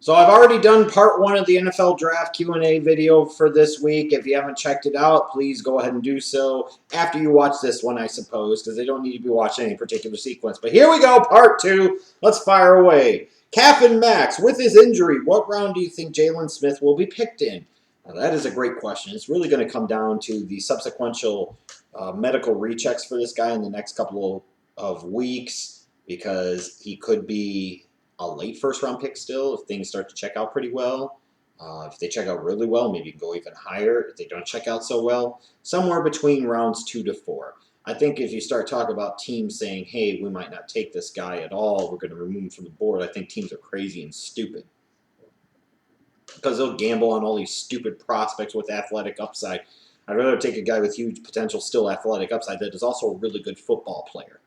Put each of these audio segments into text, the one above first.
So I've already done part 1 of the NFL Draft Q&A video for this week. If you haven't checked it out, please go ahead and do so after you watch this one, I suppose, because they don't need to be watching any particular sequence. But here we go, part 2. Let's fire away. Calf and Max, with his injury, what round do you think Jaylon Smith will be picked in? Now, that is a great question. It's really going to come down to the subsequential medical rechecks for this guy in the next couple of weeks, because he could be a late first-round pick still if things start to check out pretty well. If they check out really well, maybe you can go even higher. If they don't check out so well, somewhere between rounds 2 to 4. I think if you start talking about teams saying, hey, we might not take this guy at all, we're going to remove him from the board, I think teams are crazy and stupid, because they'll gamble on all these stupid prospects with athletic upside. I'd rather take a guy with huge potential, still athletic upside, that is also a really good football player.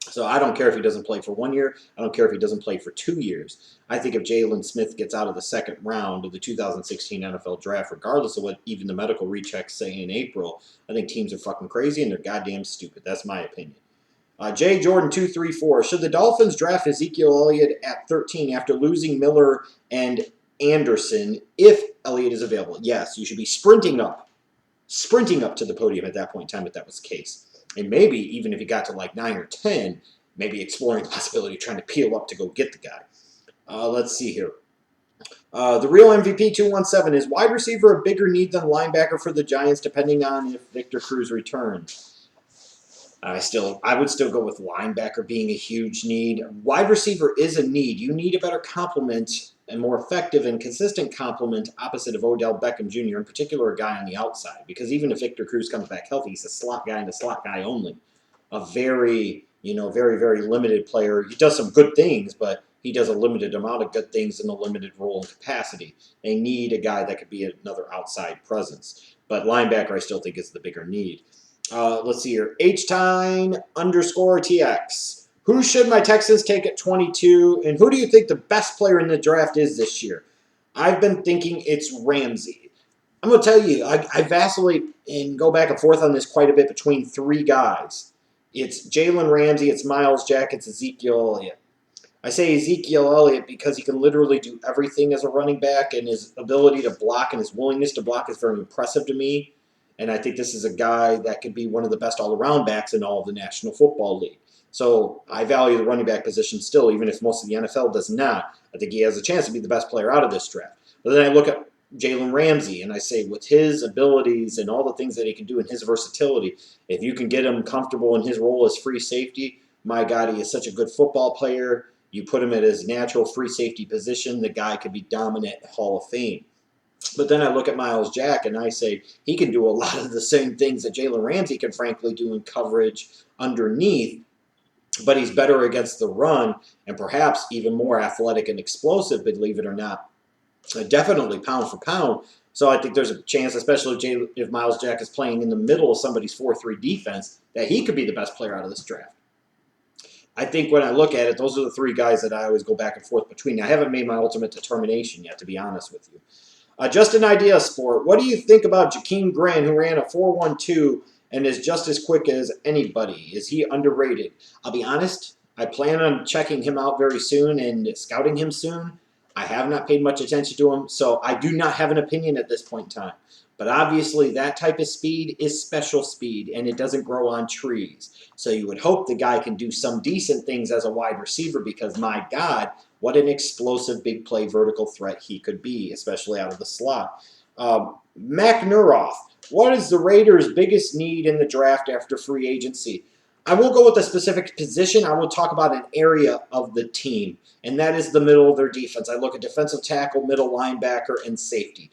So I don't care if he doesn't play for 1 year. I don't care if he doesn't play for 2 years. I think if Jaylon Smith gets out of the second round of the 2016 NFL Draft, regardless of what even the medical rechecks say in April, I think teams are fucking crazy and they're goddamn stupid. That's my opinion. J. Jordan 234. Should the Dolphins draft Ezekiel Elliott at 13 after losing Miller and Anderson if Elliott is available? Yes, you should be sprinting up to the podium at that point in time if that was the case. And maybe even if he got to like 9 or 10, maybe exploring the possibility of trying to peel up to go get the guy. Let's see here. The real MVP 217, is wide receiver a bigger need than linebacker for the Giants, depending on if Victor Cruz returns? I would still go with linebacker being a huge need. Wide receiver is a need. You need a better complement and more effective and consistent complement opposite of Odell Beckham Jr., in particular a guy on the outside. Because even if Victor Cruz comes back healthy, he's a slot guy and a slot guy only. A very, very limited player. He does some good things, but he does a limited amount of good things in a limited role and capacity. They need a guy that could be another outside presence. But linebacker, I still think, is the bigger need. Let's see here. H-Time_TX. Who should my Texans take at 22? And who do you think the best player in the draft is this year? I've been thinking it's Ramsey. I'm going to tell you, I vacillate and go back and forth on this quite a bit between 3 guys. It's Jalen Ramsey, it's Myles Jack, it's Ezekiel Elliott. I say Ezekiel Elliott because he can literally do everything as a running back, and his ability to block and his willingness to block is very impressive to me. And I think this is a guy that could be one of the best all-around backs in all of the National Football League. So I value the running back position still, even if most of the NFL does not. I think he has a chance to be the best player out of this draft. But then I look at Jalen Ramsey, and I say with his abilities and all the things that he can do and his versatility, if you can get him comfortable in his role as free safety, my God, he is such a good football player. You put him at his natural free safety position, the guy could be dominant Hall of Fame. But then I look at Myles Jack, and I say he can do a lot of the same things that Jalen Ramsey can frankly do in coverage underneath, but he's better against the run and perhaps even more athletic and explosive, believe it or not. Definitely pound for pound. So I think there's a chance, especially if Myles Jack is playing in the middle of somebody's 4-3 defense, that he could be the best player out of this draft. I think when I look at it, those are the 3 guys that I always go back and forth between. I haven't made my ultimate determination yet, to be honest with you. Just an idea, sport. What do you think about Jakeem Grant, who ran a 4.12 and is just as quick as anybody? Is he underrated? I'll be honest, I plan on checking him out very soon and scouting him soon. I have not paid much attention to him, so I do not have an opinion at this point in time. But obviously, that type of speed is special speed, and it doesn't grow on trees. So you would hope the guy can do some decent things as a wide receiver because, my God, what an explosive big play vertical threat he could be, especially out of the slot. Mac Nuroff, what is the Raiders' biggest need in the draft after free agency? I won't go with a specific position. I will talk about an area of the team, and that is the middle of their defense. I look at defensive tackle, middle linebacker, and safety.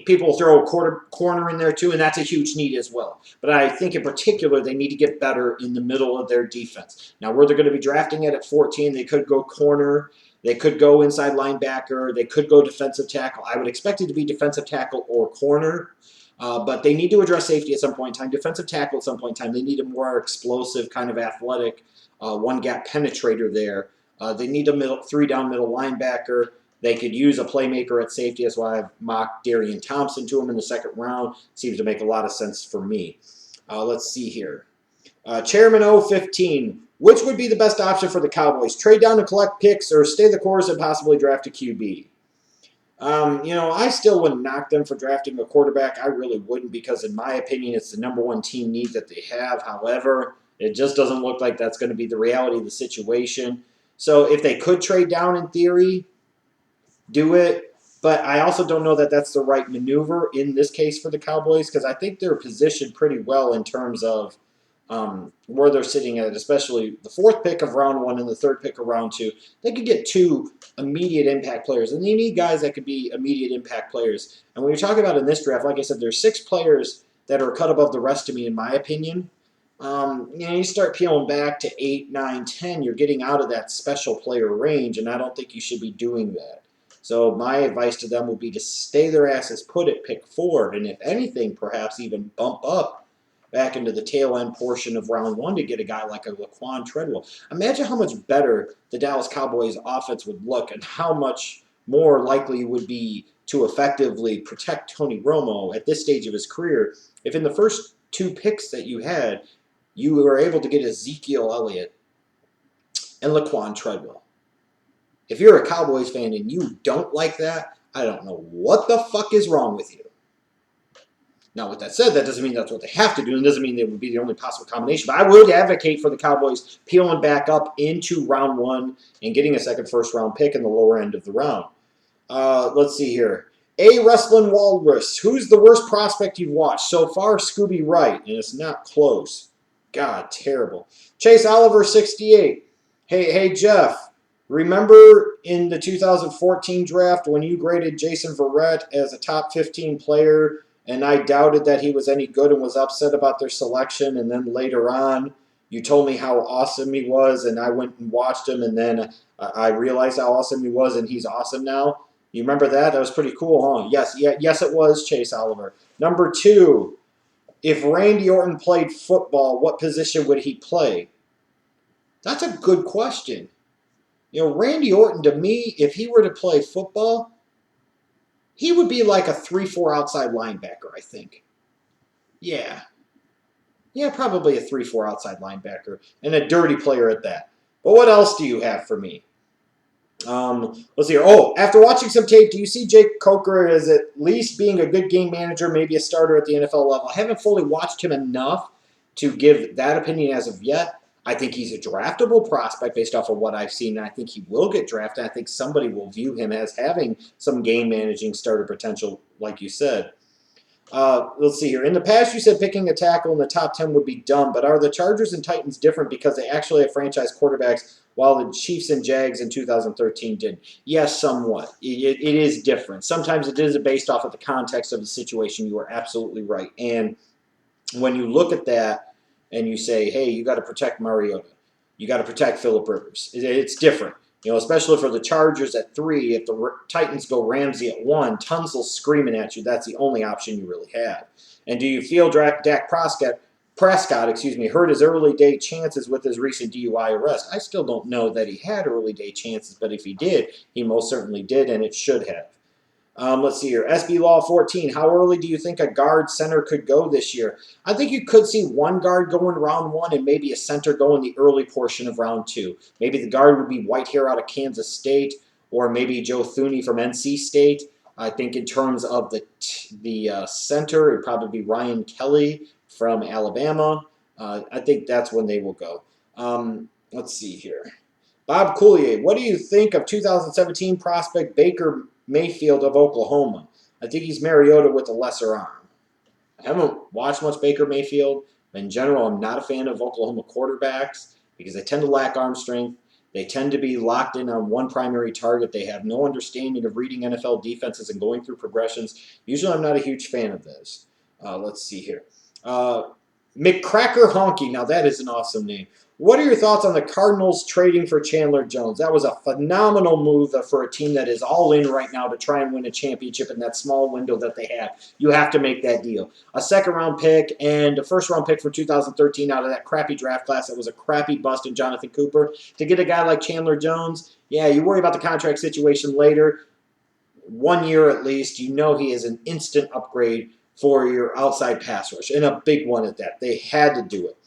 People throw a corner in there too, and that's a huge need as well. But I think in particular they need to get better in the middle of their defense. Now, where they're going to be drafting it at 14, they could go corner, they could go inside linebacker, they could go defensive tackle. I would expect it to be defensive tackle or corner, but they need to address safety at some point in time, defensive tackle at some point in time. They need a more explosive, kind of athletic, one-gap penetrator there. They need a 3-down middle linebacker. They could use a playmaker at safety. That's why I've mocked Darian Thompson to him in the second round. Seems to make a lot of sense for me. Let's see here. Chairman 015. Which would be the best option for the Cowboys? Trade down to collect picks or stay the course and possibly draft a QB? I still wouldn't knock them for drafting a quarterback. I really wouldn't because, in my opinion, it's the number one team need that they have. However, it just doesn't look like that's going to be the reality of the situation. So if they could trade down in theory, do it. But I also don't know that that's the right maneuver in this case for the Cowboys because I think they're positioned pretty well in terms of where they're sitting at, especially the fourth pick of round one and the third pick of round two. They could get two immediate impact players, and they need guys that could be immediate impact players. And when you're talking about in this draft, like I said, there's 6 players that are cut above the rest of me, in my opinion. You start peeling back to 8, 9, 10, you're getting out of that special player range, and I don't think you should be doing that. So my advice to them would be to stay their asses put at pick 4, and if anything, perhaps even bump up back into the tail end portion of round 1 to get a guy like a Laquan Treadwell. Imagine how much better the Dallas Cowboys offense would look and how much more likely you would be to effectively protect Tony Romo at this stage of his career if in the first 2 picks that you had, you were able to get Ezekiel Elliott and Laquan Treadwell. If you're a Cowboys fan and you don't like that, I don't know what the fuck is wrong with you. Now, with that said, that doesn't mean that's what they have to do, and doesn't mean it would be the only possible combination. But I would advocate for the Cowboys peeling back up into round 1 and getting a second first-round pick in the lower end of the round. Let's see here. A Wrestling Walrus. Who's the worst prospect you've watched? So far, Scooby Wright, and it's not close. God, terrible. Chase Oliver, 68. Hey, Jeff. Remember in the 2014 draft when you graded Jason Verrett as a top 15 player and I doubted that he was any good and was upset about their selection, and then later on you told me how awesome he was and I went and watched him and then I realized how awesome he was and he's awesome now? You remember that? That was pretty cool, huh? Yes, it was, Chase Oliver. Number 2, if Randy Orton played football, what position would he play? That's a good question. Randy Orton, to me, if he were to play football, he would be like a 3-4 outside linebacker, I think. Yeah. Yeah, probably a 3-4 outside linebacker, and a dirty player at that. But what else do you have for me? Let's see here. Oh, after watching some tape, do you see Jake Coker as at least being a good game manager, maybe a starter at the NFL level? I haven't fully watched him enough to give that opinion as of yet. I think he's a draftable prospect based off of what I've seen, and I think he will get drafted. I think somebody will view him as having some game-managing starter potential, like you said. Let's see here. In the past, you said picking a tackle in the top 10 would be dumb, but are the Chargers and Titans different because they actually have franchise quarterbacks while the Chiefs and Jags in 2013 did? Yes, somewhat. It is different. Sometimes it is based off of the context of the situation. You are absolutely right. And when you look at that, and you say, hey, you got to protect Mariota. You got to protect Phillip Rivers. It's different. Especially for the Chargers at 3, if the Titans go Ramsey at 1, Tunsil's screaming at you. That's the only option you really have. And do you feel Dak Prescott, hurt his early day chances with his recent DUI arrest? I still don't know that he had early day chances, but if he did, he most certainly did, and it should have. Let's see here. SB Law 14. How early do you think a guard center could go this year? I think you could see one guard going round 1 and maybe a center go in the early portion of round 2. Maybe the guard would be Whitehair out of Kansas State or maybe Joe Thuney from NC State. I think in terms of the center, it would probably be Ryan Kelly from Alabama. I think that's when they will go. Let's see here. Bob Coulier, what do you think of 2017 prospect Baker Mayfield of Oklahoma? I think he's Mariota with a lesser arm. I haven't watched much Baker Mayfield. In general, I'm not a fan of Oklahoma quarterbacks because they tend to lack arm strength. They tend to be locked in on one primary target. They have no understanding of reading NFL defenses and going through progressions. Usually, I'm not a huge fan of this. Let's see here. McCracker Honky. Now, that is an awesome name. What are your thoughts on the Cardinals trading for Chandler Jones? That was a phenomenal move for a team that is all in right now to try and win a championship in that small window that they have. You have to make that deal. A second-round pick and a first-round pick for 2013 out of that crappy draft class that was a crappy bust in Jonathan Cooper. To get a guy like Chandler Jones, yeah, you worry about the contract situation later. 1 year at least, you know he is an instant upgrade for your outside pass rush, and a big one at that. They had to do it.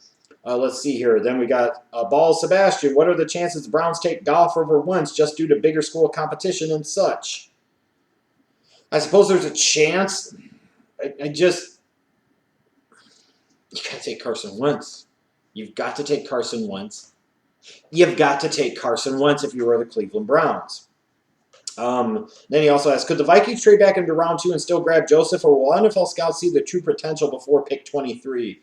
Let's see here. Then we got Ball Sebastian. What are the chances the Browns take Goff over Wentz just due to bigger school competition and such? I suppose there's a chance. I just, you got to take Carson Wentz. You've got to take Carson Wentz. You've got to take Carson Wentz if you were the Cleveland Browns. Then he also asks, could the Vikings trade back into round 2 and still grab Joseph, or will NFL scouts see the true potential before pick 23?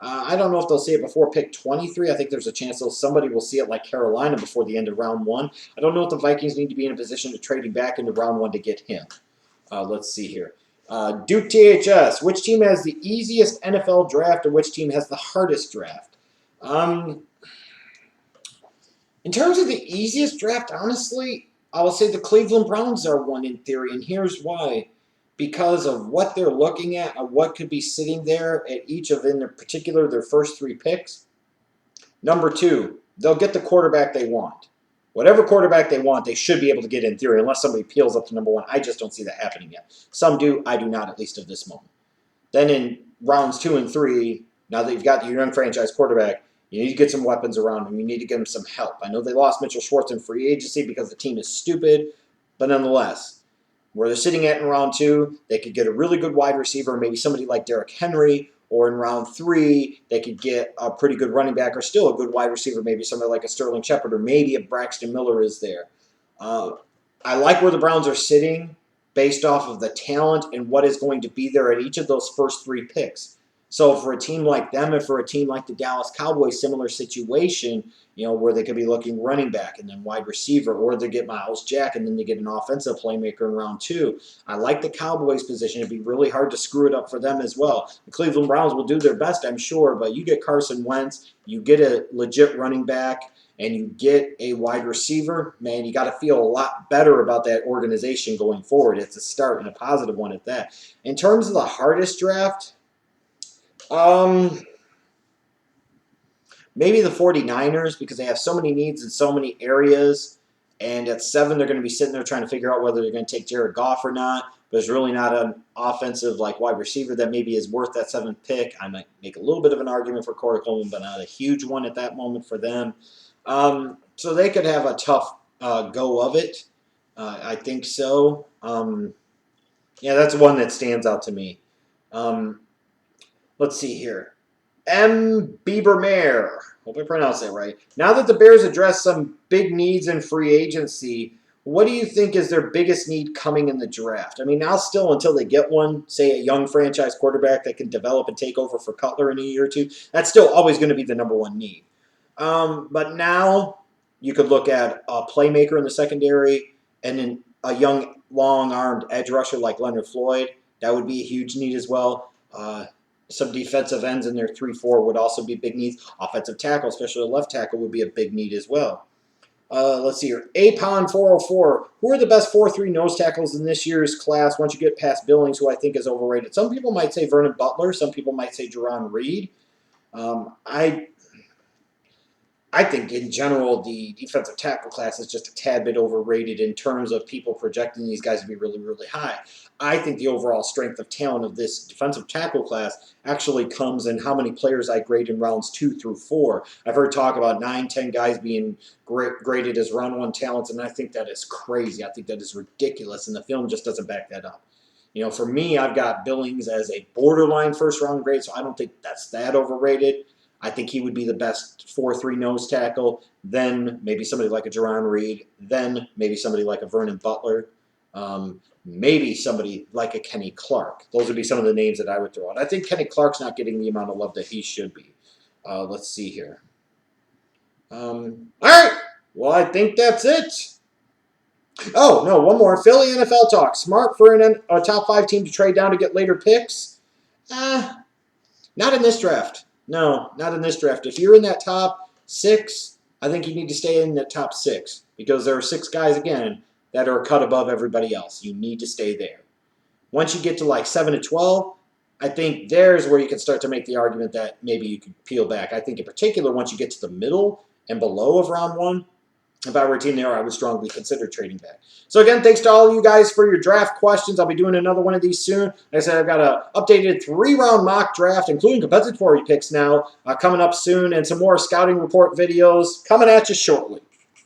I don't know if they'll see it before pick 23. I think there's a chance somebody will see it like Carolina before the end of round 1. I don't know if the Vikings need to be in a position to trade him back into round 1 to get him. Let's see here. Duke THS, which team has the easiest NFL draft and which team has the hardest draft? In terms of the easiest draft, honestly, I will say the Cleveland Browns are one in theory, and here's why. Because of what they're looking at and what could be sitting there at each of, in particular, their first 3 picks. Number 2, they'll get the quarterback they want. Whatever quarterback they want, they should be able to get in theory, unless somebody peels up to number 1. I just don't see that happening yet. Some do, I do not, at least at this moment. Then in rounds 2 and 3, now that you've got your young franchise quarterback, you need to get some weapons around him. You need to give him some help. I know they lost Mitchell Schwartz in free agency because the team is stupid, but nonetheless, where they're sitting at in round 2, they could get a really good wide receiver, maybe somebody like Derrick Henry, or in round 3, they could get a pretty good running back or still a good wide receiver, maybe somebody like a Sterling Shepard, or maybe a Braxton Miller is there. I like where the Browns are sitting based off of the talent and what is going to be there at each of those first 3 picks. So for a team like them and for a team like the Dallas Cowboys, similar situation, where they could be looking running back and then wide receiver, or they get Miles Jack and then they get an offensive playmaker in round 2. I like the Cowboys position. It'd be really hard to screw it up for them as well. The Cleveland Browns will do their best, I'm sure, but you get Carson Wentz, you get a legit running back, and you get a wide receiver, man, you got to feel a lot better about that organization going forward. It's a start and a positive one at that. In terms of the hardest draft, maybe the 49ers, because they have so many needs in so many areas. And at 7, they're going to be sitting there trying to figure out whether they're going to take Jared Goff or not. But there's really not an offensive wide receiver that maybe is worth that 7th pick. I might make a little bit of an argument for Corey Coleman, but not a huge one at that moment for them. So they could have a tough go of it. I think so. Yeah, that's one that stands out to me. Let's see here. M. Biebermare. Hope I pronounced that right. Now that the Bears address some big needs in free agency, what do you think is their biggest need coming in the draft? I mean, now still until they get one, say a young franchise quarterback that can develop and take over for Cutler in a year or 2, that's still always going to be the number 1 need. But now you could look at a playmaker in the secondary and then a young, long-armed edge rusher like Leonard Floyd. That would be a huge need as well. Some defensive ends in their 3-4 would also be big needs. Offensive tackle, especially a left tackle, would be a big need as well. Let's see here. APON404. Who are the best 4-3 nose tackles in this year's class once you get past Billings, who I think is overrated? Some people might say Vernon Butler. Some people might say Jerron Reed. I think in general the defensive tackle class is just a tad bit overrated in terms of people projecting these guys to be really, really high. I think the overall strength of talent of this defensive tackle class actually comes in how many players I grade in rounds 2 through 4. I've heard talk about 9, 10 guys being graded as round 1 talents, and I think that is crazy. I think that is ridiculous, and the film just doesn't back that up. For me, I've got Billings as a borderline first-round grade, so I don't think that's that overrated. I think he would be the best 4-3 nose tackle, then maybe somebody like a Jerron Reed, then maybe somebody like a Vernon Butler, maybe somebody like a Kenny Clark. Those would be some of the names that I would throw out. I think Kenny Clark's not getting the amount of love that he should be. Let's see here. All right. Well, I think that's it. Oh, no, one more. Philly NFL talk. Smart for a top 5 team to trade down to get later picks? Not in this draft. No, not in this draft. If you're in that top 6, I think you need to stay in that top 6 because there are 6 guys, again, that are cut above everybody else. You need to stay there. Once you get to 7 to 12, I think there's where you can start to make the argument that maybe you could peel back. I think in particular, once you get to the middle and below of round 1, if I were a team there, I would strongly consider trading back. So again, thanks to all of you guys for your draft questions. I'll be doing another one of these soon. Like I said, I've got an updated 3-round mock draft, including compensatory picks now, coming up soon, and some more scouting report videos coming at you shortly.